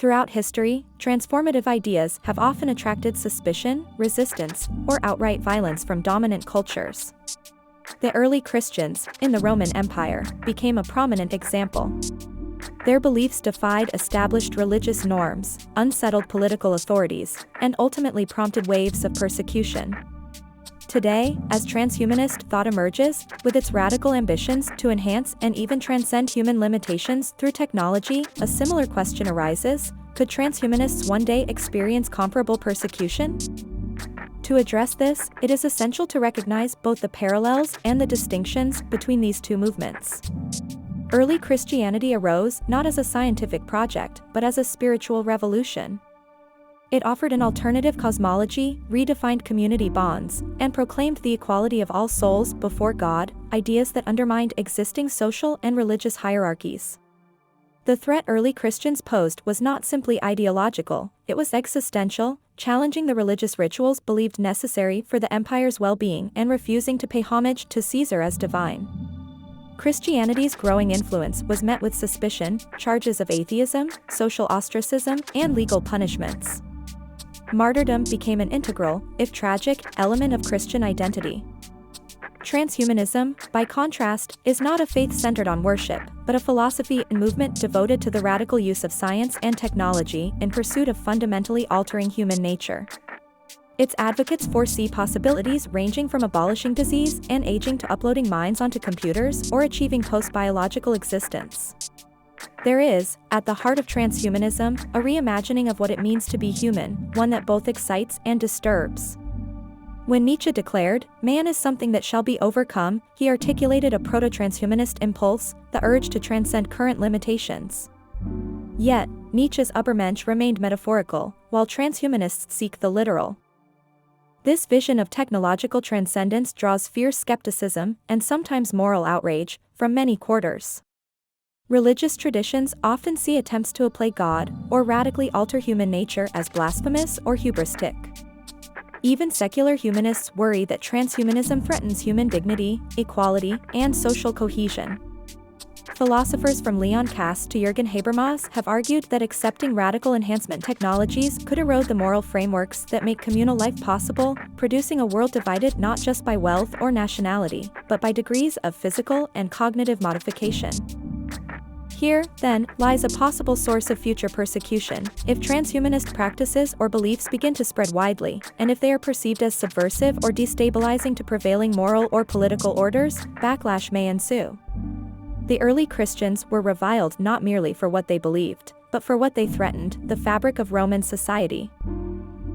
Throughout history, transformative ideas have often attracted suspicion, resistance, or outright violence from dominant cultures. The early Christians, in the Roman Empire, became a prominent example. Their beliefs defied established religious norms, unsettled political authorities, and ultimately prompted waves of persecution. Today, as transhumanist thought emerges, with its radical ambitions to enhance and even transcend human limitations through technology, a similar question arises: could transhumanists one day experience comparable persecution? To address this, it is essential to recognize both the parallels and the distinctions between these two movements. Early Christianity arose not as a scientific project, but as a spiritual revolution. It offered an alternative cosmology, redefined community bonds, and proclaimed the equality of all souls before God, ideas that undermined existing social and religious hierarchies. The threat early Christians posed was not simply ideological, it was existential, challenging the religious rituals believed necessary for the empire's well-being and refusing to pay homage to Caesar as divine. Christianity's growing influence was met with suspicion, charges of atheism, social ostracism, and legal punishments. Martyrdom became an integral, if tragic, element of Christian identity. Transhumanism, by contrast, is not a faith centered on worship, but a philosophy and movement devoted to the radical use of science and technology in pursuit of fundamentally altering human nature. Its advocates foresee possibilities ranging from abolishing disease and aging to uploading minds onto computers or achieving post-biological existence. There is, at the heart of transhumanism, a reimagining of what it means to be human, one that both excites and disturbs. When Nietzsche declared, "Man is something that shall be overcome," he articulated a proto-transhumanist impulse, the urge to transcend current limitations. Yet, Nietzsche's Übermensch remained metaphorical, while transhumanists seek the literal. This vision of technological transcendence draws fierce skepticism, and sometimes moral outrage, from many quarters. Religious traditions often see attempts to apply God, or radically alter human nature as blasphemous or hubristic. Even secular humanists worry that transhumanism threatens human dignity, equality, and social cohesion. Philosophers from Leon Kass to Jürgen Habermas have argued that accepting radical enhancement technologies could erode the moral frameworks that make communal life possible, producing a world divided not just by wealth or nationality, but by degrees of physical and cognitive modification. Here, then, lies a possible source of future persecution, if transhumanist practices or beliefs begin to spread widely, and if they are perceived as subversive or destabilizing to prevailing moral or political orders, backlash may ensue. The early Christians were reviled not merely for what they believed, but for what they threatened, the fabric of Roman society.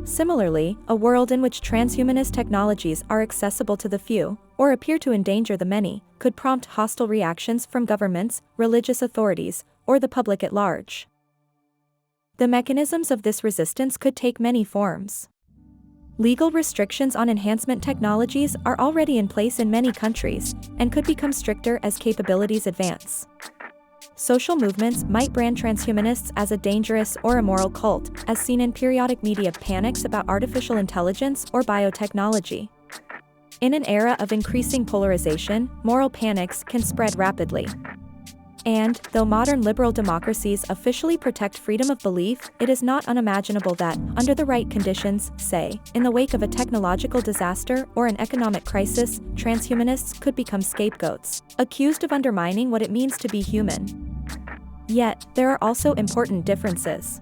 Similarly, a world in which transhumanist technologies are accessible to the few, or appear to endanger the many, could prompt hostile reactions from governments, religious authorities, or the public at large. The mechanisms of this resistance could take many forms. Legal restrictions on enhancement technologies are already in place in many countries, and could become stricter as capabilities advance. Social movements might brand transhumanists as a dangerous or immoral cult, as seen in periodic media panics about artificial intelligence or biotechnology. In an era of increasing polarization, moral panics can spread rapidly. And, though modern liberal democracies officially protect freedom of belief, it is not unimaginable that, under the right conditions, say, in the wake of a technological disaster or an economic crisis, transhumanists could become scapegoats, accused of undermining what it means to be human. Yet, there are also important differences.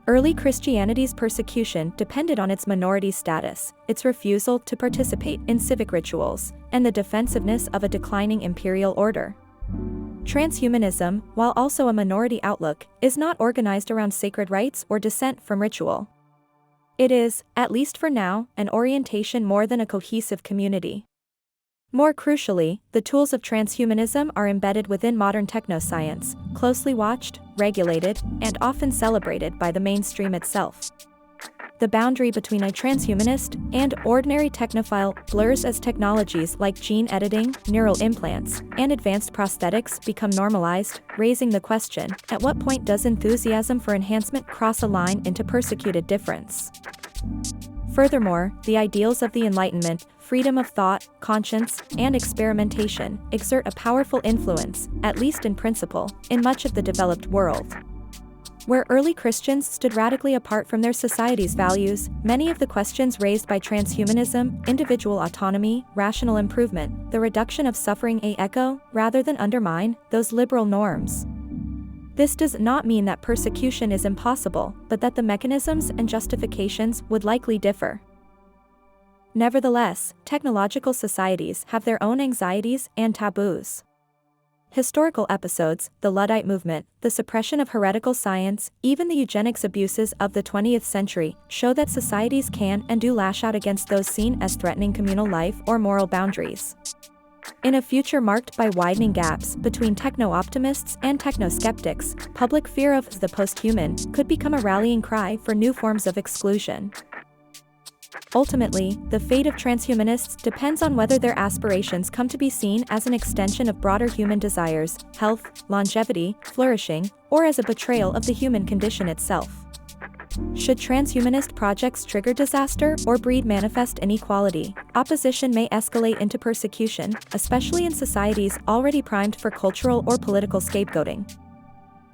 Early Christianity's persecution depended on its minority status, its refusal to participate in civic rituals, and the defensiveness of a declining imperial order. Transhumanism, while also a minority outlook, is not organized around sacred rites or dissent from ritual. It is, at least for now, an orientation more than a cohesive community. More crucially, the tools of transhumanism are embedded within modern technoscience, closely watched, regulated, and often celebrated by the mainstream itself. The boundary between a transhumanist and ordinary technophile blurs as technologies like gene editing, neural implants, and advanced prosthetics become normalized, raising the question, at what point does enthusiasm for enhancement cross a line into persecuted difference? Furthermore, the ideals of the Enlightenment, freedom of thought, conscience, and experimentation, exert a powerful influence, at least in principle, in much of the developed world. Where early Christians stood radically apart from their society's values, many of the questions raised by transhumanism, individual autonomy, rational improvement, the reduction of suffering echo, rather than undermine, those liberal norms. This does not mean that persecution is impossible, but that the mechanisms and justifications would likely differ. Nevertheless, technological societies have their own anxieties and taboos. Historical episodes, the Luddite movement, the suppression of heretical science, even the eugenics abuses of the 20th century, show that societies can and do lash out against those seen as threatening communal life or moral boundaries. In a future marked by widening gaps between techno-optimists and techno-skeptics, public fear of the post-human could become a rallying cry for new forms of exclusion. Ultimately, the fate of transhumanists depends on whether their aspirations come to be seen as an extension of broader human desires, health, longevity, flourishing, or as a betrayal of the human condition itself. Should transhumanist projects trigger disaster or breed manifest inequality, opposition may escalate into persecution, especially in societies already primed for cultural or political scapegoating.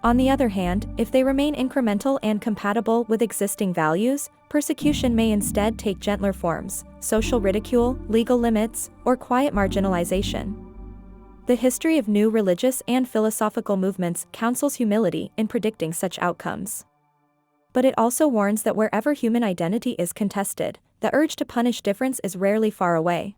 On the other hand, if they remain incremental and compatible with existing values, persecution may instead take gentler forms: social ridicule, legal limits, or quiet marginalization. The history of new religious and philosophical movements counsels humility in predicting such outcomes. But it also warns that wherever human identity is contested, the urge to punish difference is rarely far away.